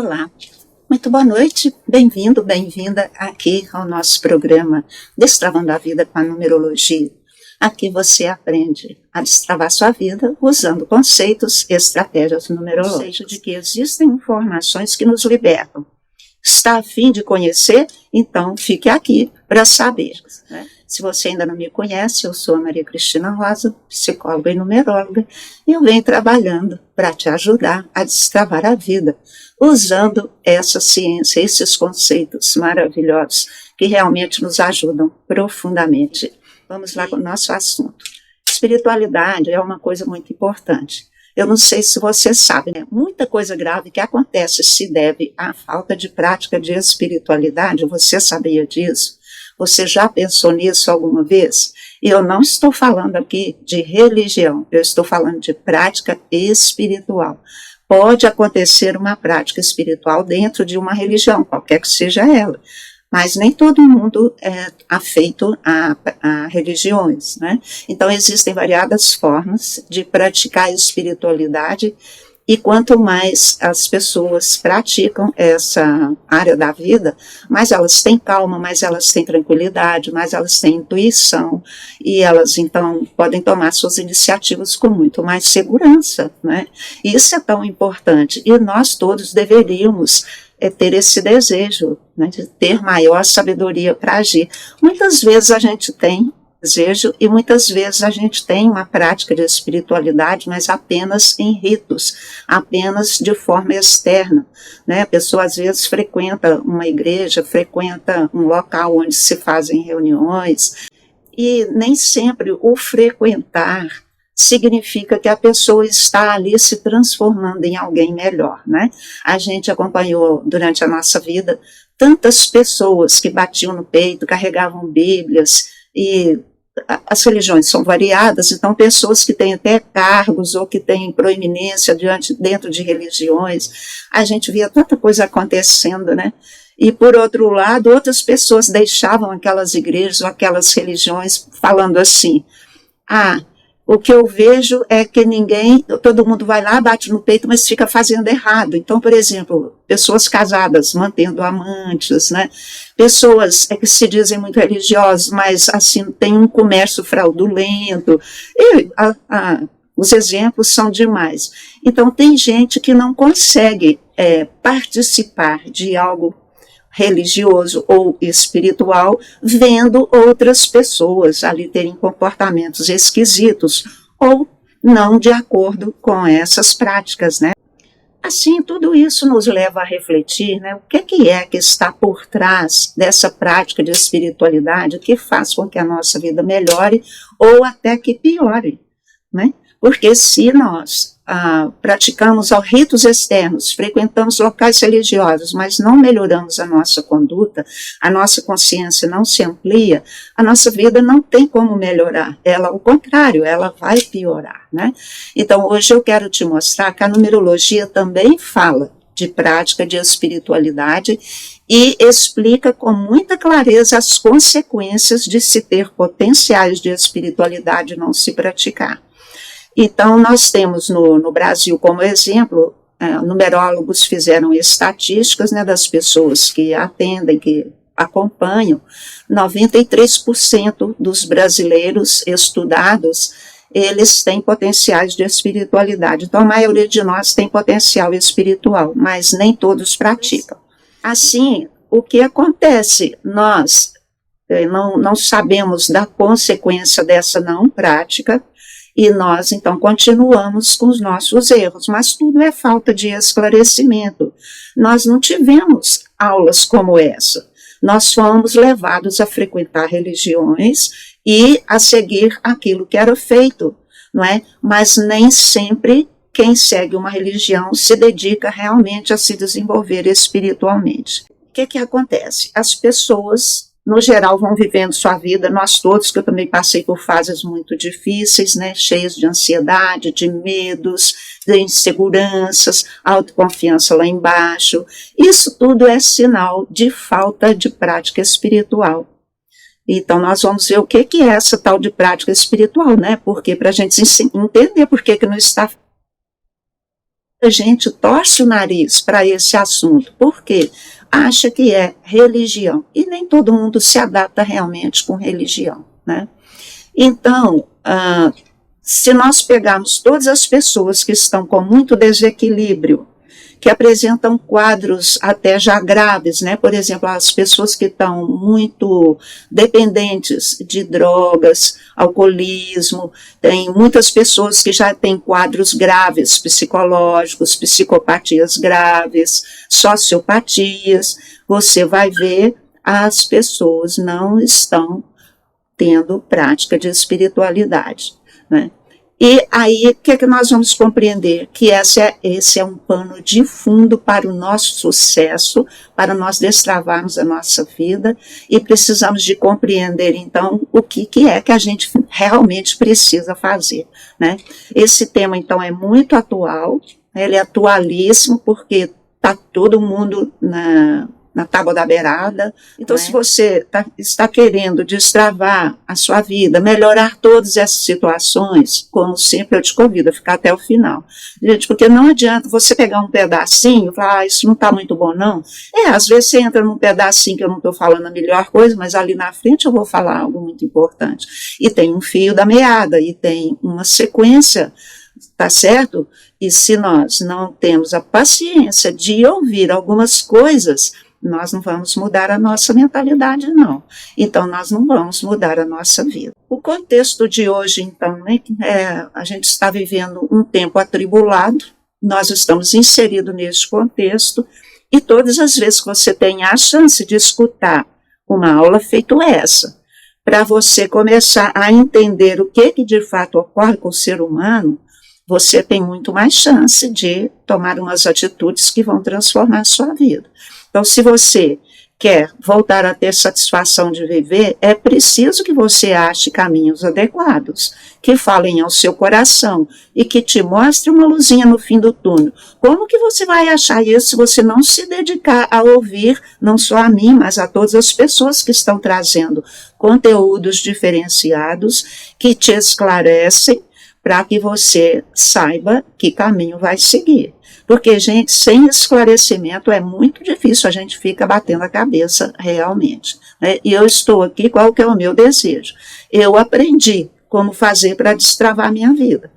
Olá, muito boa noite, bem-vindo, bem-vinda aqui ao nosso programa Destravando a Vida com a Numerologia. Aqui você aprende a destravar sua vida usando conceitos e estratégias numerológicas, de que existem informações que nos libertam. Está a fim de conhecer? Então fique aqui para saber. Se você ainda não me conhece, eu sou a Maria Cristina Rosa, psicóloga e numeróloga, e eu venho trabalhando para te ajudar a destravar a vida, usando essa ciência, esses conceitos maravilhosos que realmente nos ajudam profundamente. Vamos lá com o nosso assunto. Espiritualidade é uma coisa muito importante. Eu não sei se você sabe, né? Muita coisa grave que acontece se deve à falta de prática de espiritualidade. Você sabia disso? Você já pensou nisso alguma vez? E eu não estou falando aqui de religião, eu estou falando de prática espiritual. Pode acontecer uma prática espiritual dentro de uma religião, qualquer que seja ela, mas nem todo mundo é afeito a religiões, né? Então existem variadas formas de praticar a espiritualidade, e quanto mais as pessoas praticam essa área da vida, mais elas têm calma, mais elas têm tranquilidade, mais elas têm intuição, e elas então podem tomar suas iniciativas com muito mais segurança, né? Isso é tão importante, e nós todos deveríamos ter esse desejo, né, de ter maior sabedoria para agir. Muitas vezes a gente tem desejo e muitas vezes a gente tem uma prática de espiritualidade, mas apenas em ritos, apenas de forma externa, né? A pessoa às vezes frequenta uma igreja, frequenta um local onde se fazem reuniões, e nem sempre o frequentar significa que a pessoa está ali se transformando em alguém melhor, né? A gente acompanhou durante a nossa vida tantas pessoas que batiam no peito, carregavam bíblias, e as religiões são variadas, então pessoas que têm até cargos ou que têm proeminência dentro de religiões, a gente via tanta coisa acontecendo, né? E por outro lado, outras pessoas deixavam aquelas igrejas ou aquelas religiões falando assim: o que eu vejo é que todo mundo vai lá, bate no peito, mas fica fazendo errado. Então, por exemplo, pessoas casadas mantendo amantes, né? Pessoas que se dizem muito religiosas, mas assim tem um comércio fraudulento. E os exemplos são demais. Então, tem gente que não consegue participar de algo religioso ou espiritual, vendo outras pessoas ali terem comportamentos esquisitos ou não de acordo com essas práticas, né? Assim, tudo isso nos leva a refletir, né? O que é que está por trás dessa prática de espiritualidade que faz com que a nossa vida melhore ou até que piore, né? Porque se nós praticamos ritos externos, frequentamos locais religiosos, mas não melhoramos a nossa conduta, a nossa consciência não se amplia, a nossa vida não tem como melhorar. Ela, ao contrário, ela vai piorar, né? Então, hoje eu quero te mostrar que a numerologia também fala de prática de espiritualidade e explica com muita clareza as consequências de se ter potenciais de espiritualidade e não se praticar. Então, nós temos no Brasil, como exemplo, numerólogos fizeram estatísticas, né, das pessoas que atendem, que acompanham. 93% dos brasileiros estudados, eles têm potenciais de espiritualidade. Então, a maioria de nós tem potencial espiritual, mas nem todos praticam. Assim, o que acontece? Nós não sabemos da consequência dessa não prática, e nós, então, continuamos com os nossos erros, mas tudo é falta de esclarecimento. Nós não tivemos aulas como essa. Nós fomos levados a frequentar religiões e a seguir aquilo que era feito, não é? Mas nem sempre quem segue uma religião se dedica realmente a se desenvolver espiritualmente. O que acontece? As pessoas, no geral, vão vivendo sua vida, nós todos, que eu também passei por fases muito difíceis, né, cheias de ansiedade, de medos, de inseguranças, autoconfiança lá embaixo. Isso tudo é sinal de falta de prática espiritual. Então, nós vamos ver o que é essa tal de prática espiritual, né? Porque para a gente entender por que não está A gente torce o nariz para esse assunto, porque acha que é religião, e nem todo mundo se adapta realmente com religião, né? Então, se nós pegarmos todas as pessoas que estão com muito desequilíbrio, que apresentam quadros até já graves, né? Por exemplo, as pessoas que estão muito dependentes de drogas, alcoolismo, tem muitas pessoas que já têm quadros graves psicológicos, psicopatias graves, sociopatias. Você vai ver, as pessoas não estão tendo prática de espiritualidade, né? E aí, o que nós vamos compreender? Que esse é um pano de fundo para o nosso sucesso, para nós destravarmos a nossa vida, e precisamos de compreender, então, o que é que a gente realmente precisa fazer, né? Esse tema, então, é muito atual, ele é atualíssimo, porque está todo mundo na tábua da beirada. Então, se você está querendo destravar a sua vida, melhorar todas essas situações, como sempre eu te convido a ficar até o final. Gente, porque não adianta você pegar um pedacinho e falar, isso não está muito bom, não. Às vezes você entra num pedacinho que eu não estou falando a melhor coisa, mas ali na frente eu vou falar algo muito importante. E tem um fio da meada, e tem uma sequência, tá certo? E se nós não temos a paciência de ouvir algumas coisas, nós não vamos mudar a nossa mentalidade, não. Então, nós não vamos mudar a nossa vida. O contexto de hoje, então, né, a gente está vivendo um tempo atribulado, nós estamos inseridos neste contexto, e todas as vezes que você tem a chance de escutar uma aula feito essa, para você começar a entender o que de fato ocorre com o ser humano, você tem muito mais chance de tomar umas atitudes que vão transformar a sua vida. Então, se você quer voltar a ter satisfação de viver, é preciso que você ache caminhos adequados, que falem ao seu coração e que te mostrem uma luzinha no fim do túnel. Como que você vai achar isso se você não se dedicar a ouvir, não só a mim, mas a todas as pessoas que estão trazendo conteúdos diferenciados, que te esclarecem, para que você saiba que caminho vai seguir. Porque, gente, sem esclarecimento é muito difícil, a gente fica batendo a cabeça realmente, né? E eu estou aqui, qual que é o meu desejo? Eu aprendi como fazer para destravar a minha vida.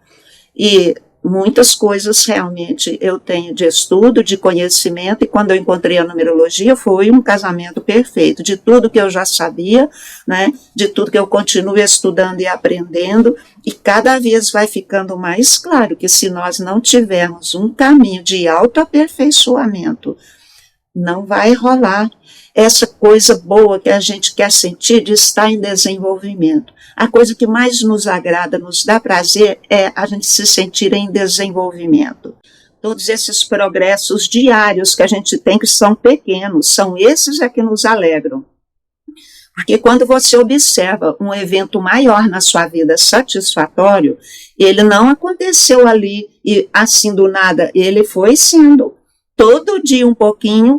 E muitas coisas realmente eu tenho de estudo, de conhecimento, e quando eu encontrei a numerologia foi um casamento perfeito, de tudo que eu já sabia, né, de tudo que eu continuo estudando e aprendendo, e cada vez vai ficando mais claro que se nós não tivermos um caminho de autoaperfeiçoamento, não vai rolar essa coisa boa que a gente quer sentir de estar em desenvolvimento. A coisa que mais nos agrada, nos dá prazer, é a gente se sentir em desenvolvimento. Todos esses progressos diários que a gente tem, que são pequenos, são esses que nos alegram. Porque quando você observa um evento maior na sua vida satisfatório, ele não aconteceu ali e assim do nada, ele foi sendo todo dia um pouquinho,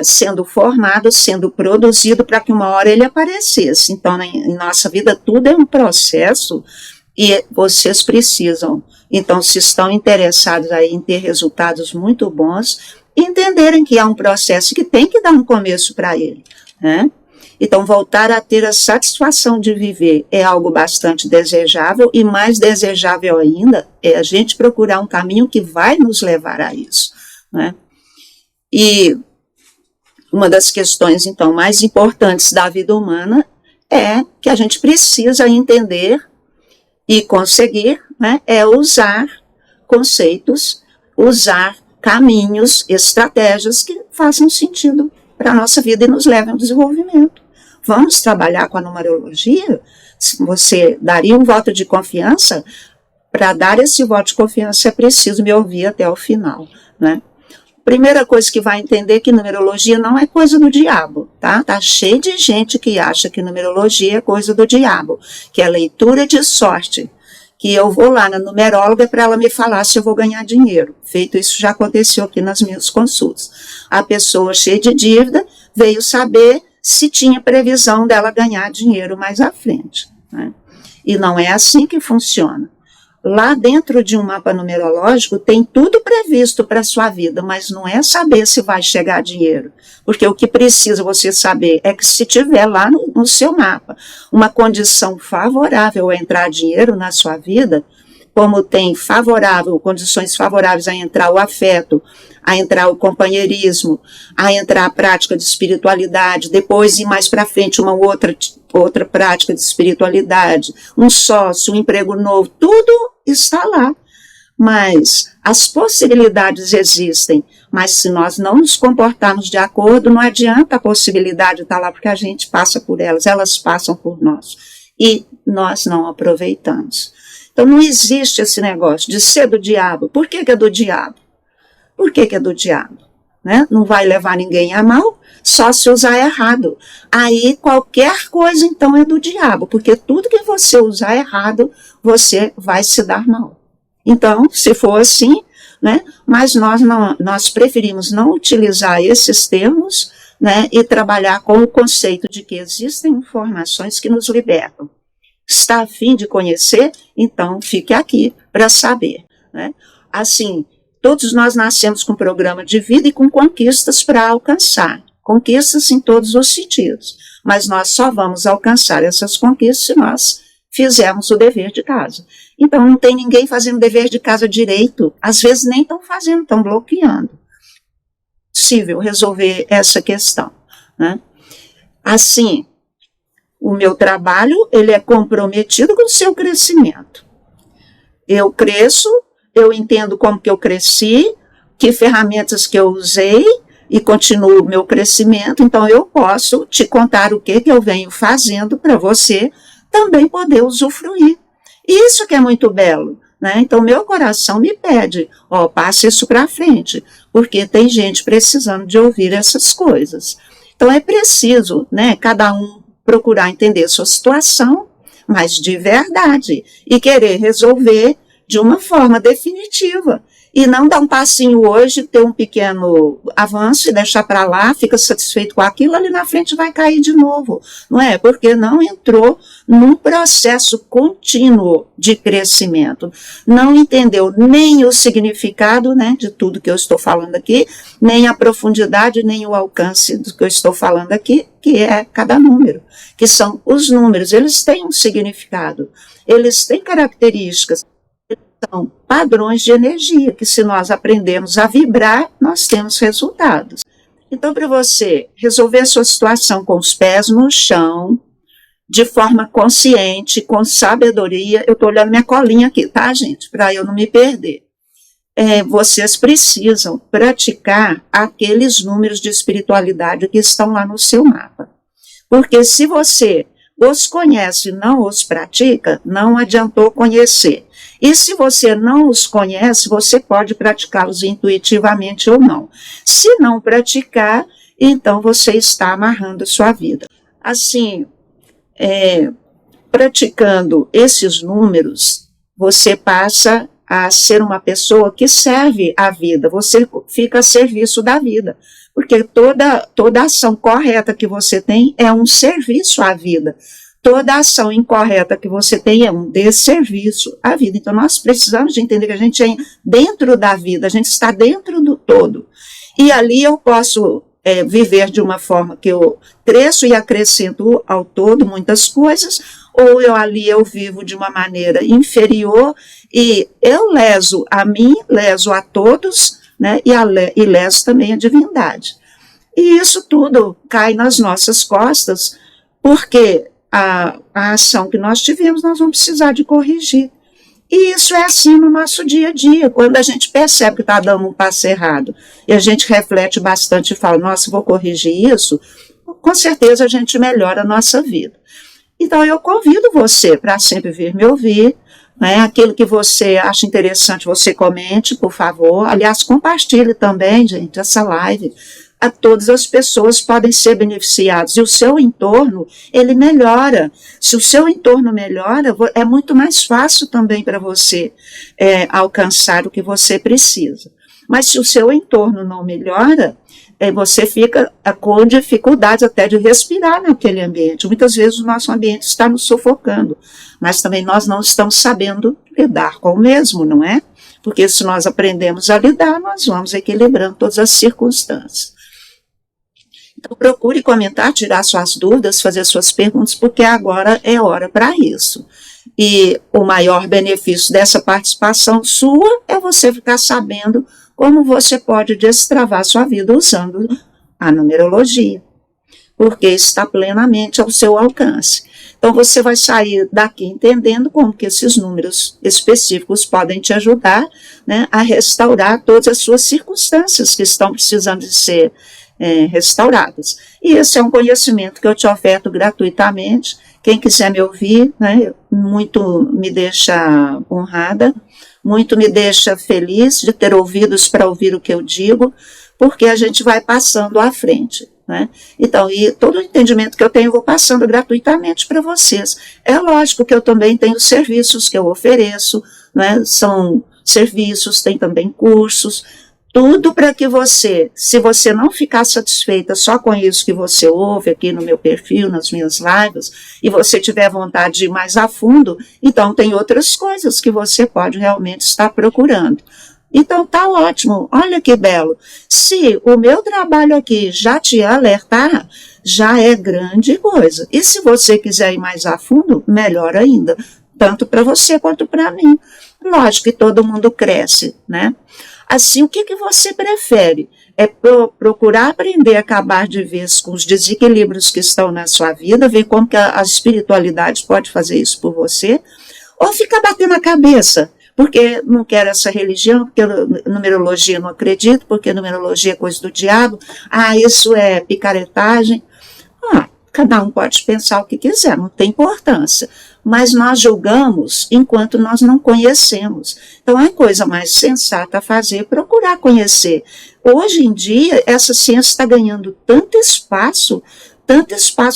sendo formado, sendo produzido para que uma hora ele aparecesse. Então, em nossa vida, tudo é um processo e vocês precisam. Então, se estão interessados aí em ter resultados muito bons, entenderem que há um processo que tem que dar um começo para ele, né? Então, voltar a ter a satisfação de viver é algo bastante desejável, e mais desejável ainda é a gente procurar um caminho que vai nos levar a isso, né? E uma das questões, então, mais importantes da vida humana é que a gente precisa entender e conseguir, né, é usar conceitos, usar caminhos, estratégias que façam sentido para a nossa vida e nos levem ao desenvolvimento. Vamos trabalhar com a numerologia? Você daria um voto de confiança? Para dar esse voto de confiança é preciso me ouvir até o final, né? Primeira coisa que vai entender é que numerologia não é coisa do diabo, tá? Tá cheio de gente que acha que numerologia é coisa do diabo, que é leitura de sorte, que eu vou lá na numeróloga para ela me falar se eu vou ganhar dinheiro. Feito isso, já aconteceu aqui nas minhas consultas. A pessoa cheia de dívida veio saber se tinha previsão dela ganhar dinheiro mais à frente, né? E não é assim que funciona. lá dentro de um mapa numerológico tem tudo previsto para a sua vida, mas não é saber se vai chegar dinheiro, porque o que precisa você saber é que se tiver lá no seu mapa uma condição favorável a entrar dinheiro na sua vida, como tem condições favoráveis a entrar o afeto, a entrar o companheirismo, a entrar a prática de espiritualidade, depois ir mais para frente uma outra prática de espiritualidade, um sócio, um emprego novo, tudo está lá. Mas as possibilidades existem, mas se nós não nos comportarmos de acordo, não adianta a possibilidade estar lá, porque a gente passa por elas passam por nós, e nós não aproveitamos. Então não existe esse negócio de ser do diabo. Por que é do diabo? Por que é do diabo? Né? Não vai levar ninguém a mal, só se usar errado. Aí qualquer coisa então é do diabo, porque tudo que você usar errado, você vai se dar mal. Então, se for assim, né, mas nós preferimos não utilizar esses termos, né, e trabalhar com o conceito de que existem informações que nos libertam. Está a fim de conhecer? Então fique aqui para saber. Né? Assim, todos nós nascemos com um programa de vida e com conquistas para alcançar. Conquistas em todos os sentidos. Mas nós só vamos alcançar essas conquistas se nós fizermos o dever de casa. Então não tem ninguém fazendo o dever de casa direito. Às vezes nem estão fazendo, estão bloqueando. É possível resolver essa questão. Né? Assim, o meu trabalho, ele é comprometido com o seu crescimento. Eu cresço, eu entendo como que eu cresci, que ferramentas que eu usei e continuo o meu crescimento, então eu posso te contar o que eu venho fazendo para você também poder usufruir. Isso que é muito belo, né? Então meu coração me pede, passa isso para frente, porque tem gente precisando de ouvir essas coisas. Então é preciso, né, cada um procurar entender sua situação, mas de verdade, e querer resolver de uma forma definitiva. E não dar um passinho hoje, ter um pequeno avanço e deixar para lá, fica satisfeito com aquilo, ali na frente vai cair de novo. Não é? Porque não entrou num processo contínuo de crescimento. Não entendeu nem o significado, né, de tudo que eu estou falando aqui, nem a profundidade, nem o alcance do que eu estou falando aqui, que é cada número, que são os números. Eles têm um significado, eles têm características, são padrões de energia, que se nós aprendemos a vibrar, nós temos resultados. Então, para você resolver a sua situação com os pés no chão, de forma consciente, com sabedoria, eu estou olhando minha colinha aqui, tá, gente? Para eu não me perder. Vocês precisam praticar aqueles números de espiritualidade que estão lá no seu mapa. Porque se você os conhece e não os pratica, não adiantou conhecer. E se você não os conhece, você pode praticá-los intuitivamente ou não. Se não praticar, então você está amarrando a sua vida. Assim, praticando esses números, você passa a ser uma pessoa que serve a vida, você fica a serviço da vida. Porque toda ação correta que você tem é um serviço à vida. Toda ação incorreta que você tem é um desserviço à vida. Então, nós precisamos de entender que a gente é dentro da vida, a gente está dentro do todo. E ali eu posso viver de uma forma que eu cresço e acrescento ao todo muitas coisas, ou eu vivo de uma maneira inferior e eu leso a mim, leso a todos, né, e leso também a divindade. E isso tudo cai nas nossas costas, porque a ação que nós tivemos, nós vamos precisar de corrigir. E isso é assim no nosso dia a dia, quando a gente percebe que está dando um passo errado, e a gente reflete bastante e fala, nossa, vou corrigir isso, com certeza a gente melhora a nossa vida. Então eu convido você para sempre vir me ouvir, né? Aquilo que você acha interessante, você comente, por favor. Aliás, compartilhe também, gente, essa live. A todas as pessoas podem ser beneficiadas. E o seu entorno, ele melhora. Se o seu entorno melhora, é muito mais fácil também para você alcançar o que você precisa. Mas se o seu entorno não melhora, você fica com dificuldade até de respirar naquele ambiente. Muitas vezes o nosso ambiente está nos sufocando, mas também nós não estamos sabendo lidar com o mesmo, não é? Porque se nós aprendemos a lidar, nós vamos equilibrando todas as circunstâncias. Então procure comentar, tirar suas dúvidas, fazer suas perguntas, porque agora é hora para isso. E o maior benefício dessa participação sua é você ficar sabendo como você pode destravar sua vida usando a numerologia, porque está plenamente ao seu alcance. Então você vai sair daqui entendendo como que esses números específicos podem te ajudar, né, a restaurar todas as suas circunstâncias que estão precisando de ser restauradas. E esse é um conhecimento que eu te oferto gratuitamente. Quem quiser me ouvir, né, muito me deixa honrada, muito me deixa feliz de ter ouvidos para ouvir o que eu digo, porque a gente vai passando à frente, né? Então, e todo o entendimento que eu tenho, eu vou passando gratuitamente para vocês. É lógico que eu também tenho serviços que eu ofereço, né? São serviços, tem também cursos, tudo para que você, se você não ficar satisfeita só com isso que você ouve aqui no meu perfil, nas minhas lives, e você tiver vontade de ir mais a fundo, então tem outras coisas que você pode realmente estar procurando. Então tá ótimo, olha que belo. Se o meu trabalho aqui já te alertar, já é grande coisa. E se você quiser ir mais a fundo, melhor ainda, tanto para você quanto para mim. Lógico que todo mundo cresce, né? Assim, o que você prefere? É procurar aprender a acabar de vez com os desequilíbrios que estão na sua vida, ver como que a espiritualidade pode fazer isso por você, ou ficar batendo a cabeça, porque não quero essa religião, porque numerologia não acredito, porque numerologia é coisa do diabo, isso é picaretagem. Cada um pode pensar o que quiser, não tem importância. Mas nós julgamos enquanto nós não conhecemos. Então, a coisa mais sensata a fazer é procurar conhecer. Hoje em dia, essa ciência está ganhando tanto espaço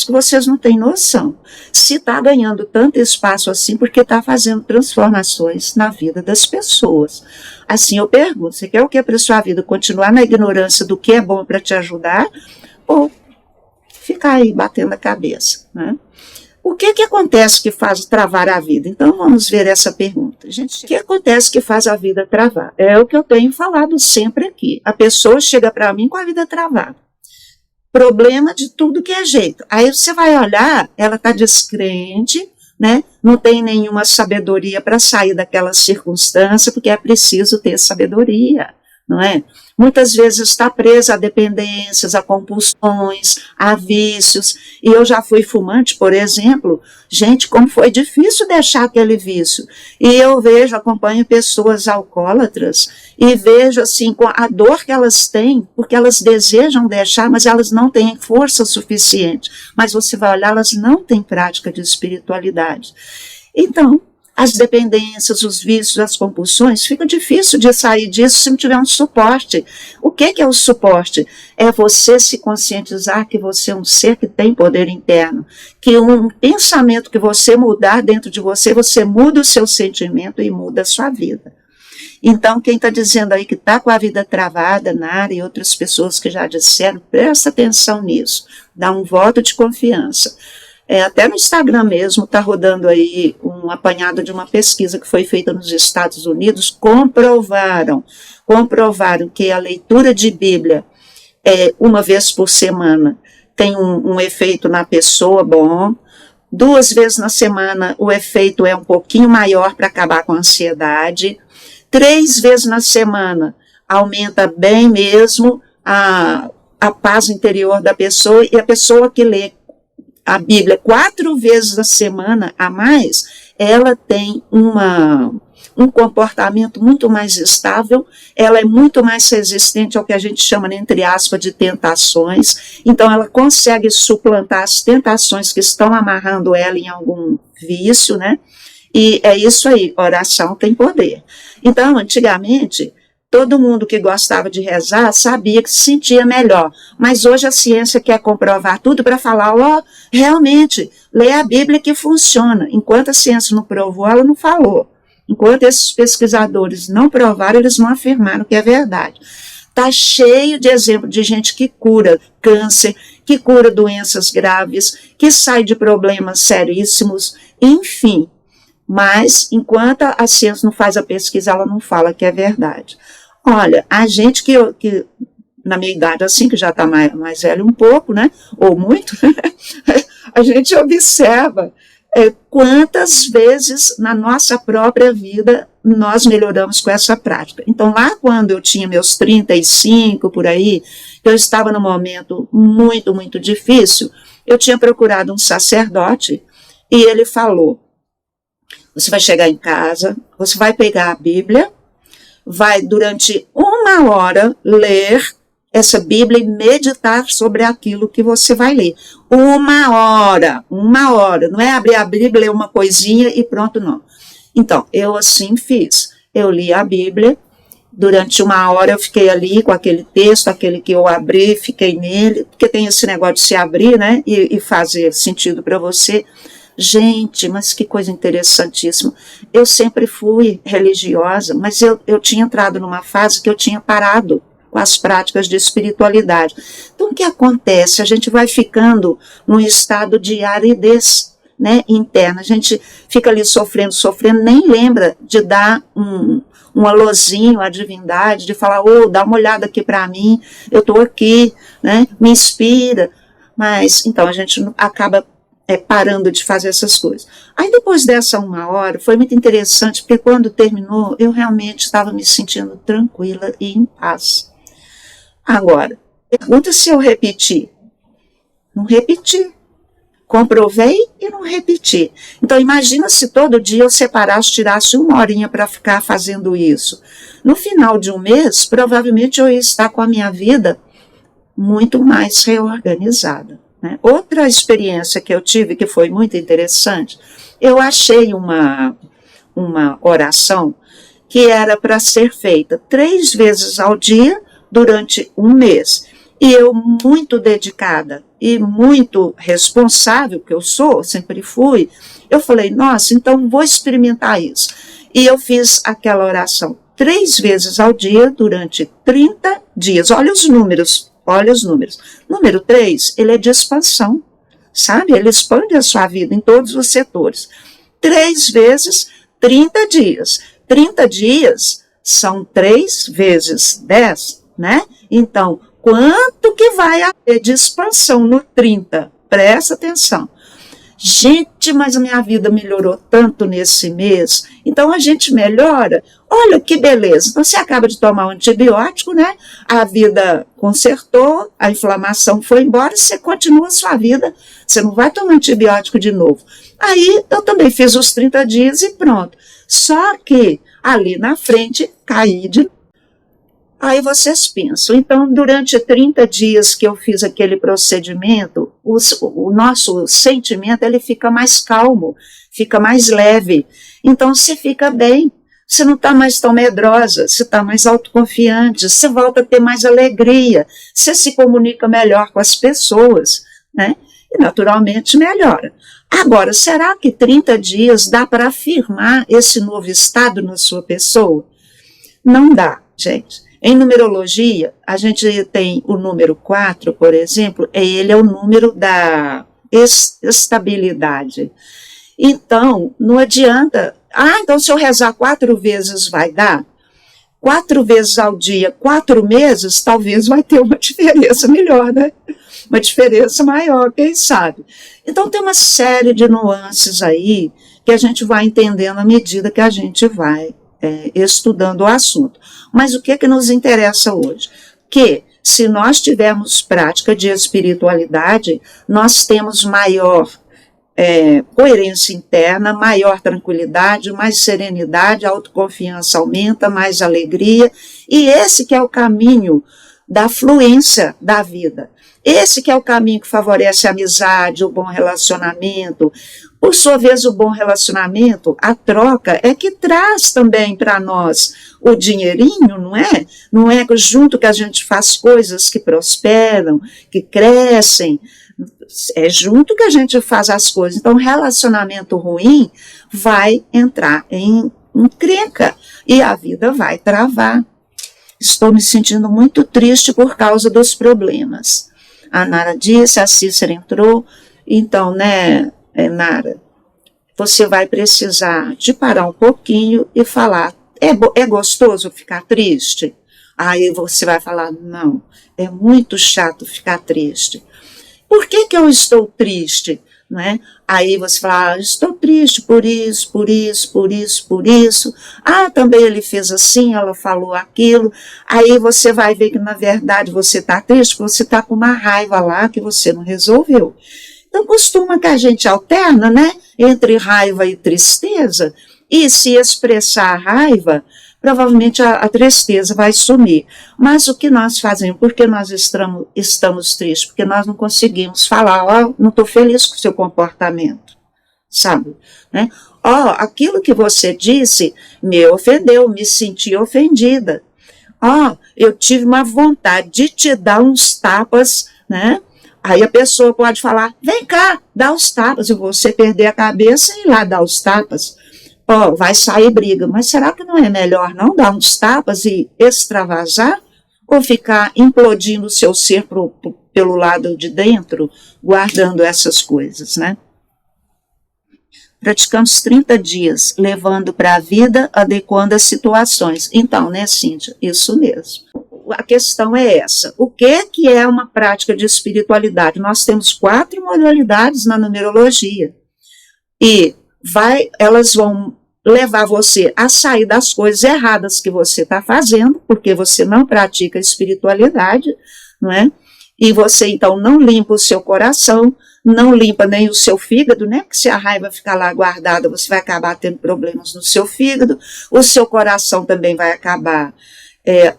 que vocês não têm noção. Se está ganhando tanto espaço assim, porque está fazendo transformações na vida das pessoas. Assim, eu pergunto, você quer o que para a sua vida? Continuar na ignorância do que é bom para te ajudar? Ou ficar aí batendo a cabeça, né? O que acontece que faz travar a vida? Então vamos ver essa pergunta. Gente, o que acontece que faz a vida travar? É o que eu tenho falado sempre aqui. A pessoa chega para mim com a vida travada. Problema de tudo que é jeito. Aí você vai olhar, ela está descrente, né? Não tem nenhuma sabedoria para sair daquela circunstância, porque é preciso ter sabedoria, não é? Muitas vezes está presa a dependências, a compulsões, a vícios. E eu já fui fumante, por exemplo. Gente, como foi difícil deixar aquele vício. E eu acompanho pessoas alcoólatras e vejo assim, com a dor que elas têm, porque elas desejam deixar, mas elas não têm força suficiente. Mas você vai olhar, elas não têm prática de espiritualidade. Então, as dependências, os vícios, as compulsões, fica difícil de sair disso se não tiver um suporte. O que é o suporte? É você se conscientizar que você é um ser que tem poder interno, que um pensamento que você mudar dentro de você, você muda o seu sentimento e muda a sua vida. Então, quem está dizendo aí que está com a vida travada, Nara e outras pessoas que já disseram, presta atenção nisso, dá um voto de confiança. Até no Instagram mesmo está rodando aí um apanhado de uma pesquisa que foi feita nos Estados Unidos, comprovaram que a leitura de Bíblia uma vez por semana tem um efeito na pessoa bom, 2 vezes na semana o efeito é um pouquinho maior para acabar com a ansiedade, 3 vezes na semana aumenta bem mesmo a paz interior da pessoa, e a pessoa que lê a Bíblia 4 vezes na semana a mais, ela tem um comportamento muito mais estável, ela é muito mais resistente ao que a gente chama, entre aspas, de tentações, então ela consegue suplantar as tentações que estão amarrando ela em algum vício, né? E é isso aí, oração tem poder. Então, antigamente, todo mundo que gostava de rezar sabia que se sentia melhor, mas hoje a ciência quer comprovar tudo para falar, realmente, lê a Bíblia que funciona. Enquanto a ciência não provou, ela não falou. enquanto esses pesquisadores não provaram, eles não afirmaram que é verdade. Está cheio de exemplos de gente que cura câncer, que cura doenças graves, que sai de problemas seríssimos, enfim. Mas, enquanto a ciência não faz a pesquisa, ela não fala que é verdade. Olha, a gente que na minha idade, assim, que já está mais velho um pouco, né, ou muito, a gente observa quantas vezes na nossa própria vida nós melhoramos com essa prática. Então, lá quando eu tinha meus 35, por aí, eu estava num momento muito, muito difícil, eu tinha procurado um sacerdote e ele falou, você vai chegar em casa, você vai pegar a Bíblia, vai durante 1 hora ler essa Bíblia e meditar sobre aquilo que você vai ler. 1 hora, não é abrir a Bíblia, ler uma coisinha e pronto, não. Então, eu assim fiz. Eu li a Bíblia, durante 1 hora eu fiquei ali com aquele texto, aquele que eu abri, fiquei nele, porque tem esse negócio de se abrir, né, e fazer sentido para você. Gente, mas que coisa interessantíssima. Eu sempre fui religiosa, mas eu tinha entrado numa fase que eu tinha parado com as práticas de espiritualidade. Então, o que acontece? A gente vai ficando num estado de aridez, né, interna. A gente fica ali sofrendo, nem lembra de dar um alôzinho à divindade, de falar, dá uma olhada aqui para mim, eu estou aqui, né, me inspira. Mas, então, a gente acaba parando de fazer essas coisas. Aí, depois dessa 1 hora, foi muito interessante, porque quando terminou, eu realmente estava me sentindo tranquila e em paz. Agora, pergunta se eu repeti. Não repeti. Comprovei e não repeti. Então, imagina se todo dia eu separasse, tirasse 1 horinha para ficar fazendo isso. No final de um mês, provavelmente eu ia estar com a minha vida muito mais reorganizada, né? Outra experiência que eu tive, que foi muito interessante, eu achei uma oração que era para ser feita 3 vezes ao dia, durante um mês. E eu, muito dedicada e muito responsável, que eu sou, sempre fui, eu falei, nossa, então vou experimentar isso. E eu fiz aquela oração 3 vezes ao dia, durante 30 dias. Olha os números. Número 3, ele é de expansão, sabe? Ele expande a sua vida em todos os setores. 3 vezes, 30 dias. 30 dias são 3 vezes 10, né? Então, quanto que vai haver de expansão no 30? Presta atenção. Gente, mas a minha vida melhorou tanto nesse mês. Então, a gente melhora. Olha que beleza. Você acaba de tomar um antibiótico, né? A vida consertou, a inflamação foi embora, você continua a sua vida. Você não vai tomar antibiótico de novo. Aí, eu também fiz os 30 dias e pronto. Só que, ali na frente, caí de novo. Aí vocês pensam, então durante 30 dias que eu fiz aquele procedimento, o nosso sentimento ele fica mais calmo, fica mais leve, então você fica bem, você não está mais tão medrosa, você está mais autoconfiante, você volta a ter mais alegria, você se comunica melhor com as pessoas, né? E naturalmente melhora. Agora, será que 30 dias dá para afirmar esse novo estado na sua pessoa? Não dá, gente. Em numerologia, a gente tem o número 4, por exemplo, ele é o número da estabilidade. Então, não adianta, então se eu rezar 4 vezes vai dar? 4 vezes ao dia, 4 meses, talvez vai ter uma diferença melhor, né? Uma diferença maior, quem sabe? Então, tem uma série de nuances aí que a gente vai entendendo à medida que a gente vai estudando o assunto. Mas o que é que nos interessa hoje? Que se nós tivermos prática de espiritualidade, nós temos maior coerência interna, maior tranquilidade, mais serenidade, a autoconfiança aumenta, mais alegria, e esse que é o caminho da fluência da vida. Esse que é o caminho que favorece a amizade, o bom relacionamento. Por sua vez, o bom relacionamento, a troca, é que traz também para nós o dinheirinho, não é? Não é junto que a gente faz coisas que prosperam, que crescem, é junto que a gente faz as coisas. Então, relacionamento ruim vai entrar em encrenca e a vida vai travar. Estou me sentindo muito triste por causa dos problemas. A Nara disse, a Cícera entrou. Então, né, Nara, você vai precisar de parar um pouquinho e falar, é gostoso ficar triste? Aí você vai falar, não, é muito chato ficar triste. Por que eu estou triste? Né? Aí você fala, estou triste por isso, por isso, por isso, por isso. Ah, também ele fez assim, ela falou aquilo. Aí você vai ver que, na verdade, você está triste porque você está com uma raiva lá que você não resolveu. Então, costuma que a gente alterna, né, entre raiva e tristeza, e se expressar a raiva, provavelmente a tristeza vai sumir. Mas o que nós fazemos? Porque nós estamos tristes? Porque nós não conseguimos falar, ó, não estou feliz com o seu comportamento, sabe? Né? Ó, aquilo que você disse me ofendeu, me senti ofendida. Ó, eu tive uma vontade de te dar uns tapas, né? Aí a pessoa pode falar, vem cá, dá os tapas, e você perder a cabeça e ir lá dar os tapas. Ó, vai sair briga, mas será que não é melhor não dar uns tapas e extravasar? Ou ficar implodindo o seu ser pelo lado de dentro, guardando essas coisas, né? Praticamos 30 dias, levando para a vida, adequando as situações. Então, né, Cíntia? Isso mesmo. A questão é essa. O que é uma prática de espiritualidade? Nós temos 4 modalidades na numerologia. E elas vão levar você a sair das coisas erradas que você está fazendo, porque você não pratica espiritualidade, não é? E você, então, não limpa o seu coração, não limpa nem o seu fígado, né? Porque se a raiva ficar lá guardada, você vai acabar tendo problemas no seu fígado, o seu coração também vai acabar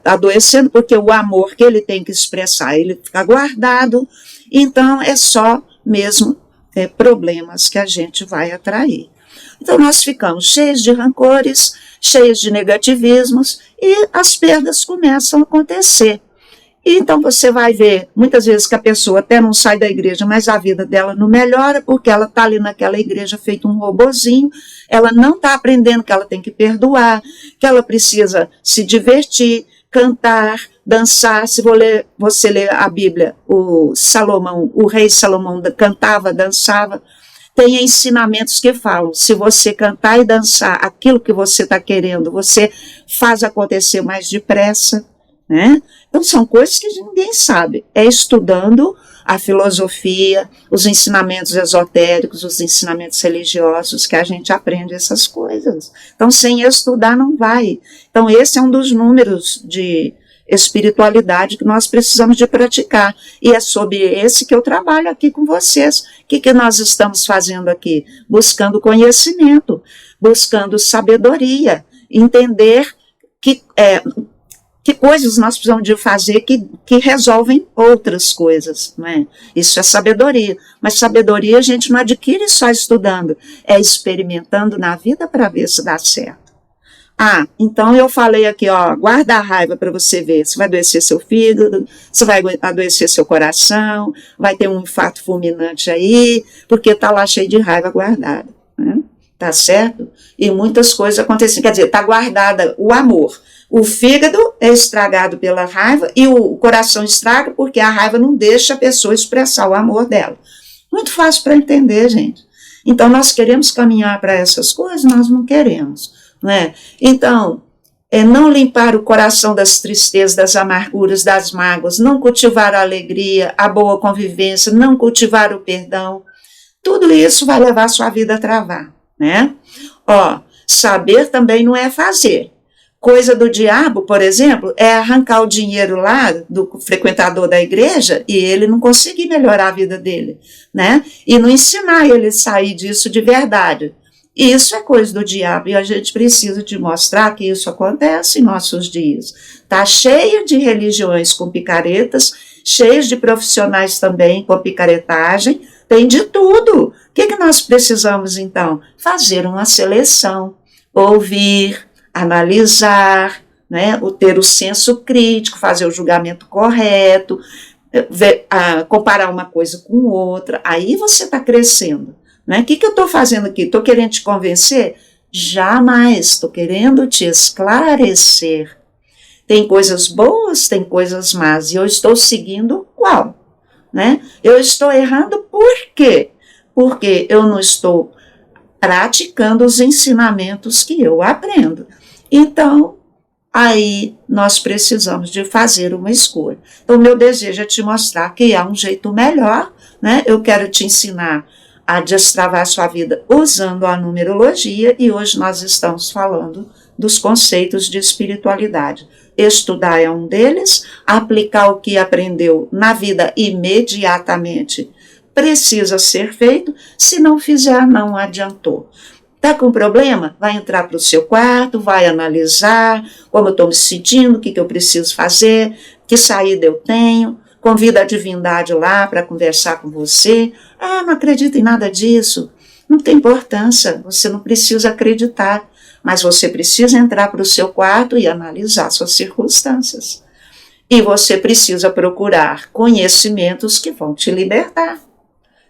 adoecendo, porque o amor que ele tem que expressar, ele fica guardado, então é só mesmo problemas que a gente vai atrair. Então nós ficamos cheios de rancores, cheios de negativismos e as perdas começam a acontecer. E então você vai ver muitas vezes que a pessoa até não sai da igreja, mas a vida dela não melhora porque ela está ali naquela igreja feito um robozinho, ela não está aprendendo que ela tem que perdoar, que ela precisa se divertir, cantar, dançar. Se você ler a Bíblia, o rei Salomão cantava, dançava. Tem ensinamentos que falam, se você cantar e dançar aquilo que você está querendo, você faz acontecer mais depressa, né? Então são coisas que ninguém sabe, é estudando a filosofia, os ensinamentos esotéricos, os ensinamentos religiosos que a gente aprende essas coisas. Então sem estudar não vai. Então esse é um dos números de espiritualidade que nós precisamos de praticar, e é sobre esse que eu trabalho aqui com vocês. O que nós estamos fazendo aqui? Buscando conhecimento, buscando sabedoria, entender que coisas nós precisamos de fazer que resolvem outras coisas, não é? Isso é sabedoria, mas sabedoria a gente não adquire só estudando, é experimentando na vida para ver se dá certo. Ah, então eu falei aqui, ó, guarda a raiva para você ver, se vai adoecer seu fígado, se vai adoecer seu coração, vai ter um infarto fulminante aí, porque está lá cheio de raiva guardada, né? Tá certo? E muitas coisas acontecem, quer dizer, está guardada o amor. O fígado é estragado pela raiva e o coração estraga porque a raiva não deixa a pessoa expressar o amor dela. Muito fácil para entender, gente. Então, nós queremos caminhar para essas coisas, nós não queremos, não é? Então, não limpar o coração das tristezas, das amarguras, das mágoas, não cultivar a alegria, a boa convivência, não cultivar o perdão, tudo isso vai levar a sua vida a travar, né? Ó, saber também não é fazer. Coisa do diabo, por exemplo, é arrancar o dinheiro lá do frequentador da igreja e ele não conseguir melhorar a vida dele, né? E não ensinar ele a sair disso de verdade. Isso é coisa do diabo e a gente precisa de mostrar que isso acontece em nossos dias. Está cheio de religiões com picaretas, cheios de profissionais também com picaretagem, tem de tudo. O que nós precisamos, então? Fazer uma seleção, ouvir, analisar, né, ter o senso crítico, fazer o julgamento correto, comparar uma coisa com outra, aí você está crescendo. Né? O que eu estou fazendo aqui? Estou querendo te convencer? Jamais, estou querendo te esclarecer. Tem coisas boas, tem coisas más, e eu estou seguindo qual? Né? Eu estou errando por quê? Porque eu não estou praticando os ensinamentos que eu aprendo. Então, aí nós precisamos de fazer uma escolha. Então, meu desejo é te mostrar que há um jeito melhor, né? Eu quero te ensinar a destravar sua vida usando a numerologia, e hoje nós estamos falando dos conceitos de espiritualidade. Estudar é um deles, aplicar o que aprendeu na vida imediatamente precisa ser feito, se não fizer, não adiantou. Está com problema? Vai entrar para o seu quarto, vai analisar como eu estou me sentindo, o que eu preciso fazer, que saída eu tenho, convida a divindade lá para conversar com você. Ah, não acredito em nada disso. Não tem importância, você não precisa acreditar, mas você precisa entrar para o seu quarto e analisar suas circunstâncias. E você precisa procurar conhecimentos que vão te libertar,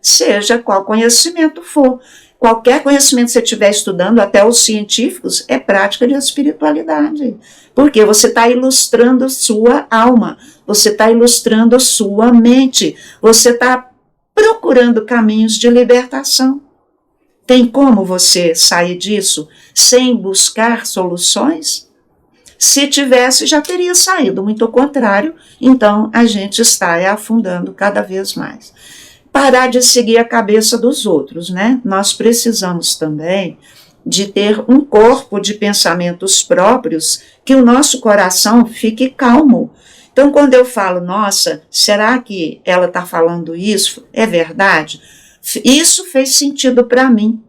seja qual conhecimento for. Qualquer conhecimento que você estiver estudando, até os científicos, é prática de espiritualidade. Porque você está ilustrando sua alma, você está ilustrando sua mente, você está procurando caminhos de libertação. Tem como você sair disso sem buscar soluções? Se tivesse, já teria saído, muito ao contrário, então a gente está afundando cada vez mais. Parar de seguir a cabeça dos outros, né? Nós precisamos também de ter um corpo de pensamentos próprios, que o nosso coração fique calmo. Então, quando eu falo, nossa, será que ela está falando isso? É verdade? Isso fez sentido para mim.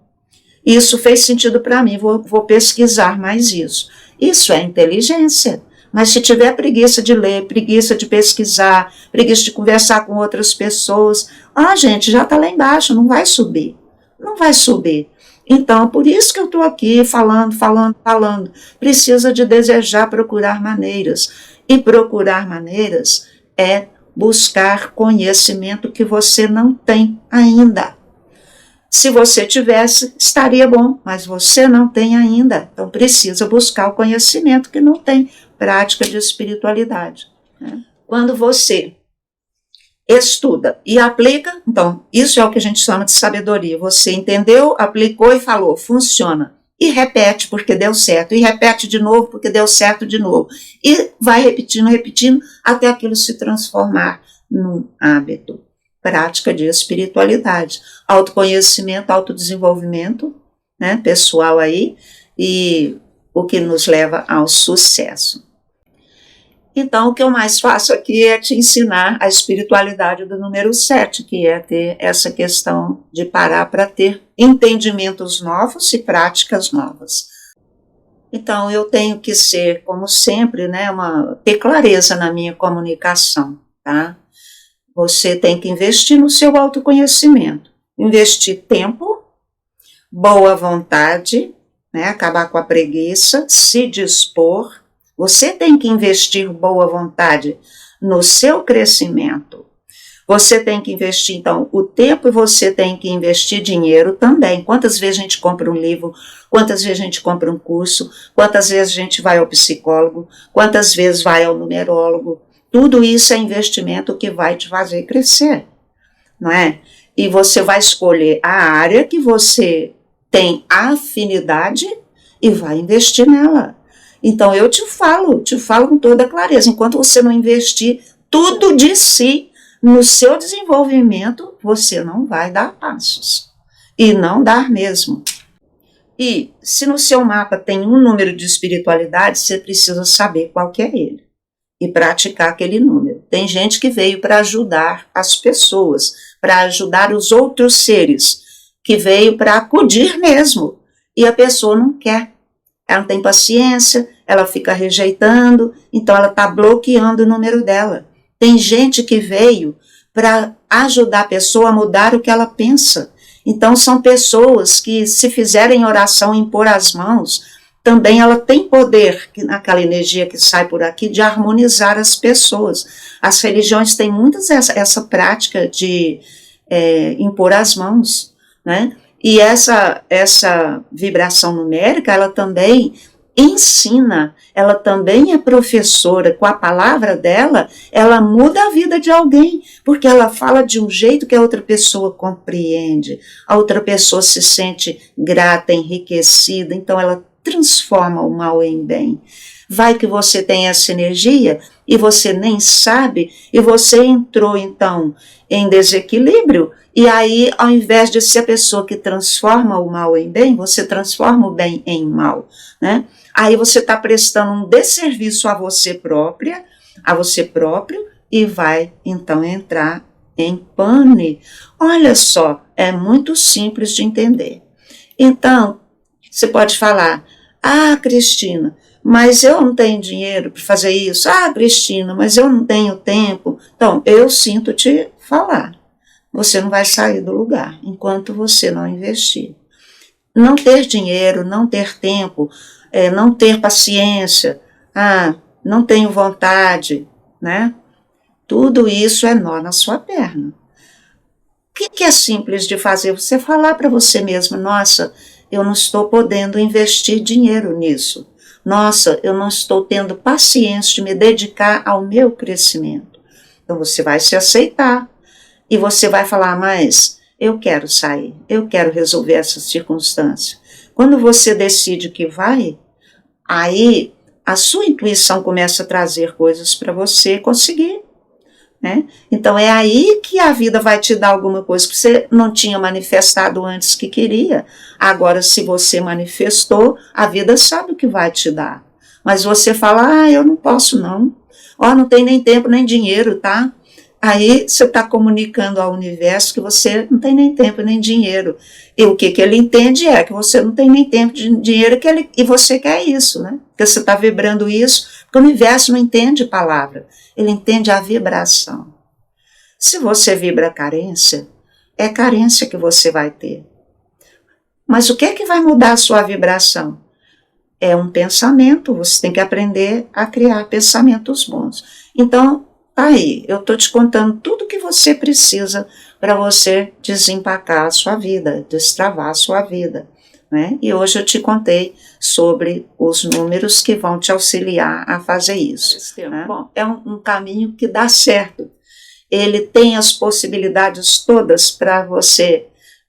Isso fez sentido para mim, vou pesquisar mais isso. Isso é inteligência. Mas se tiver preguiça de ler, preguiça de pesquisar, preguiça de conversar com outras pessoas, gente, já está lá embaixo, não vai subir. Não vai subir. Então, por isso que eu estou aqui falando. Precisa de desejar procurar maneiras. E procurar maneiras é buscar conhecimento que você não tem ainda. Se você tivesse, estaria bom, mas você não tem ainda. Então, precisa buscar o conhecimento que não tem. Prática de espiritualidade. Quando você estuda e aplica, então, isso é o que a gente chama de sabedoria. Você entendeu, aplicou e falou, funciona. E repete porque deu certo. E repete de novo porque deu certo de novo. E vai repetindo, até aquilo se transformar num hábito. Prática de espiritualidade. Autoconhecimento, autodesenvolvimento, né, pessoal aí, e o que nos leva ao sucesso. Então, o que eu mais faço aqui é te ensinar a espiritualidade do número 7, que é ter essa questão de parar para ter entendimentos novos e práticas novas. Então, eu tenho que ser, como sempre, né, ter clareza na minha comunicação, tá? Você tem que investir no seu autoconhecimento, investir tempo, boa vontade, né, acabar com a preguiça, se dispor. Você tem que investir boa vontade no seu crescimento. Você tem que investir, então, o tempo, e você tem que investir dinheiro também. Quantas vezes a gente compra um livro, quantas vezes a gente compra um curso, quantas vezes a gente vai ao psicólogo, quantas vezes vai ao numerólogo. Tudo isso é investimento que vai te fazer crescer, não é? E você vai escolher a área que você tem afinidade e vai investir nela. Então, eu te falo com toda clareza, enquanto você não investir tudo de si no seu desenvolvimento, você não vai dar passos. E não dar mesmo. E se no seu mapa tem um número de espiritualidade, você precisa saber qual que é ele. E praticar aquele número. Tem gente que veio para ajudar as pessoas, para ajudar os outros seres, que veio para acudir mesmo. E a pessoa não quer. Ela não tem paciência, ela fica rejeitando, então ela está bloqueando o número dela. Tem gente que veio para ajudar a pessoa a mudar o que ela pensa. Então são pessoas que, se fizerem oração e impor as mãos, também ela tem poder, naquela energia que sai por aqui, de harmonizar as pessoas. As religiões têm muitas essa prática de impor as mãos, né? E essa vibração numérica, ela também ensina, ela também é professora. Com a palavra dela, ela muda a vida de alguém, porque ela fala de um jeito que a outra pessoa compreende, a outra pessoa se sente grata, enriquecida, então ela transforma o mal em bem. Vai que você tem essa energia e você nem sabe, e você entrou então em desequilíbrio, e aí ao invés de ser a pessoa que transforma o mal em bem, você transforma o bem em mal, né? Aí você está prestando um desserviço a você própria, a você próprio, e vai então entrar em pane. Olha só, é muito simples de entender. Então, você pode falar, ah, Cristina, mas eu não tenho dinheiro para fazer isso. Ah, Cristina, mas eu não tenho tempo. Então, eu sinto te falar. Você não vai sair do lugar enquanto você não investir. Não ter dinheiro, não ter tempo, não ter paciência, não tenho vontade, né? Tudo isso é nó na sua perna. O que é simples de fazer? Você falar para você mesmo, nossa, eu não estou podendo investir dinheiro nisso. Nossa, eu não estou tendo paciência de me dedicar ao meu crescimento. Então você vai se aceitar e você vai falar, mas eu quero sair, eu quero resolver essa circunstância. Quando você decide que vai, aí a sua intuição começa a trazer coisas para você conseguir. Né? Então é aí que a vida vai te dar alguma coisa que você não tinha manifestado antes que queria. Agora, se você manifestou, a vida sabe o que vai te dar. Mas você fala, eu não posso não. Não tem nem tempo nem dinheiro, tá? Aí você está comunicando ao universo que você não tem nem tempo nem dinheiro. E o que ele entende é que você não tem nem tempo de dinheiro e você quer isso, né? Porque você está vibrando isso, porque o universo não entende palavra, ele entende a vibração. Se você vibra carência, é carência que você vai ter. Mas o que é que vai mudar a sua vibração? É um pensamento, você tem que aprender a criar pensamentos bons. Então, aí, eu estou te contando tudo que você precisa para você desempacar a sua vida, destravar a sua vida. Né? E hoje eu te contei sobre os números que vão te auxiliar a fazer isso. Né? Bom, é um caminho que dá certo. Ele tem as possibilidades todas para você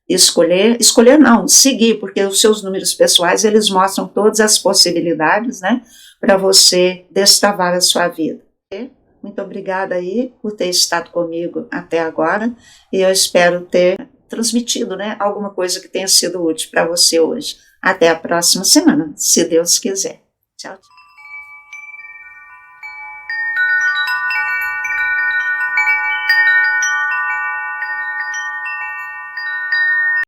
escolher não, seguir, porque os seus números pessoais, eles mostram todas as possibilidades, né, para você destravar a sua vida. Muito obrigada aí por ter estado comigo até agora e eu espero ter transmitido, né, alguma coisa que tenha sido útil para você hoje. Até a próxima semana, se Deus quiser. Tchau, tchau.